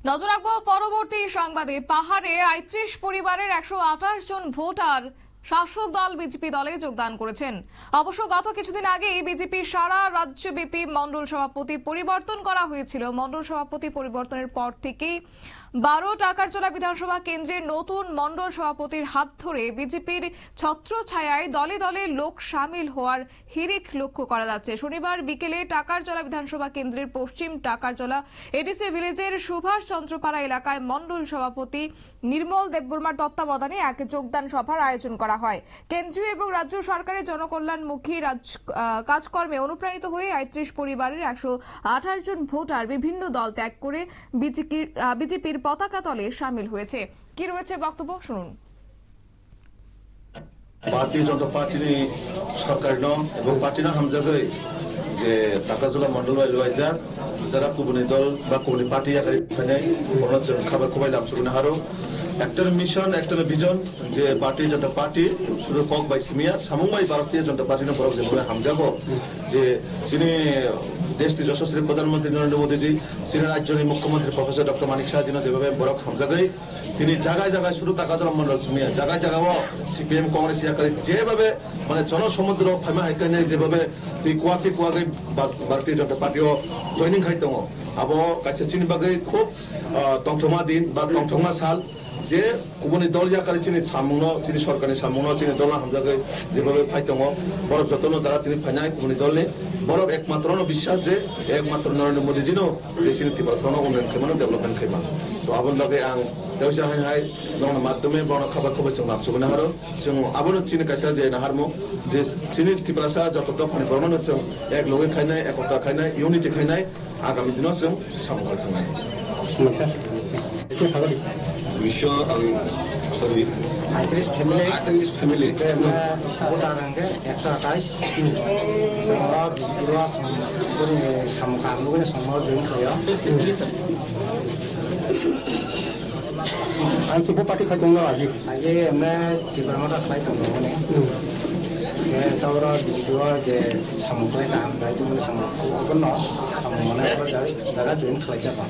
নজর রাখবো পরবর্তী সংবাদে। পাহাড়ে ৩৫ পরিবারের ১২৮ জন ভোটার শাসক দল বিজেপি দলে যোগদান করেছেন। অবশ্য গত কিছুদিন আগেই বিজেপির সারা রাজ্যব্যাপী মন্ডল সভাপতি পরিবর্তন করা হয়েছিল। মন্ডল সভাপতি পরিবর্তনের পর থেকেই ১২ টাকারজলা বিধানসভা কেন্দ্রের নতুন মন্ডল সভাপতির হাত ধরে বিজেপির ছত্রছায়ায় দলে দলে লোক সামিল হওয়ার হিড়িক লক্ষ্য করা যাচ্ছে। শনিবার বিকেলে টাকারজলা বিধানসভা কেন্দ্রের পশ্চিম টাকারজলা এডিসি ভিলেজের সুভাষ চন্দ্রপাড়া এলাকায় মন্ডল সভাপতি নির্মল দেববর্মার তত্ত্বাবধানে এক যোগদান সভার আয়োজন করা হয়। কেন্দ্রীয় এবং রাজ্য সরকারের জনকল্যাণমুখী কাজকর্মে অনুপ্রাণিত হয়ে ৩৫ পরিবারের ১২৮ জন ভোটার বিভিন্ন দল ত্যাগ করে বিজেপির পতাকা তলে সামিল হয়েছে। কি রয়েছে বক্তব্য শুনুন। भारतीय जनता पार्टी सरकार पार्टी हामजागै जे टाकाजला मंडल लुआइजा जरा कुबुनि दल बा कुबुनि पार्टी आगारि फैनाय अरुणाचल खाबार खबाय लामसुगुनो हारो एकटर मिशन एकटर विजन जे भारतीय जनता पार्टी सुरु हक बाय सिमिया सामुंबाय भारतीय जनता पार्टी ने बरक जे हामजागो जे सिनि देशनि यशस्वी प्रधानमंत्री नरेंद्र मोदी जी सिनि राज्यनि मुख्यमंत्री प्रोफेसर डॉक्टर मानिक शाह जी जेभाबे बरक हामजागै তিনি জায়গায় জায়গায় শুধু টাকাজলা মন্ডল সিমিয়া জায়গায় জায়গায় সিপিএম কংগ্রেস ইয়াকারি যেভাবে মানে জনসমুদ্র ফাইমা হাইকানে যেভাবে তুই কুয়াতে কুয়াগে ভারতীয় জনতা পার্টিও জয়নিং খাই দङ আবো কাছে চিনি বাগै খুব তংথमा दिन বা তংথमा साल যে গুবুনি দল ইয়াকারি চিনি সামুনো চিনি সরকারनि সামুনো চিনি দল হামজাগै যেভাবে ফাই দङ বরফ যতন যারা তিনি ফাইনাই গুবুনি দলनि বরফ একমাত্র বিশ্বাস যে একমাত্র নরেন্দ্র মোদি জিনো যে চিনি তিবাসনো উন্নয়ন খাইমাनो डेभलपमेन्ट खाइमा তো আবন লাগে আং देवजा हाय नोंना माध्यमे बन खबर खबर जों नापसुगनो हारो जों आबोनो चिनि कायसा जे नाहारमो जे चिनि तिप्रासा जतक फानि बरमानो जों एक लगे खायनाय एकता खायनाय यूनिटी खायनाय आगामी दिनाव जों सामगार थांनाय विश्व सॉरी 38 फैमिली भोटार रंगे 128 जोंहा बिजिरो सामगार समाव जइन खाया anh thì bố party khai công là gì? Aje मैं तिब्रामा खाई तो ने ये तवरा बिजिरो जे सामगार दाम दाय तो सामगार को न सामगार को दागा जइन खाई जाबा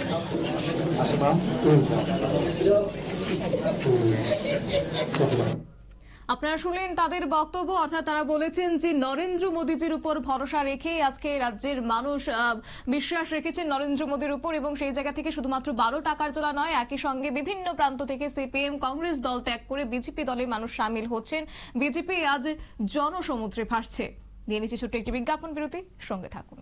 आसेबा আপনারা শুনলেন তাদের বক্তব্য। অর্থাৎ তারা বলেছেন যে নরেন্দ্র মোদীজির উপর ভরসা রেখে আজকে রাজ্যের মানুষ বিশ্বাস রেখেছেন নরেন্দ্র মোদীর উপর, এবং সেই জায়গা থেকে শুধুমাত্র ১২ টাকারজলা নয়, একই সঙ্গে বিভিন্ন প্রান্ত থেকে সিপিএম কংগ্রেস দল ত্যাগ করে বিজেপি দলে মানুষ সামিল হচ্ছেন। বিজেপি আজ জনসমুদ্রে ভাসছে। নিয়ে নিচ্ছি ছোট্ট একটি বিজ্ঞাপন বিরতি, সঙ্গে থাকুন।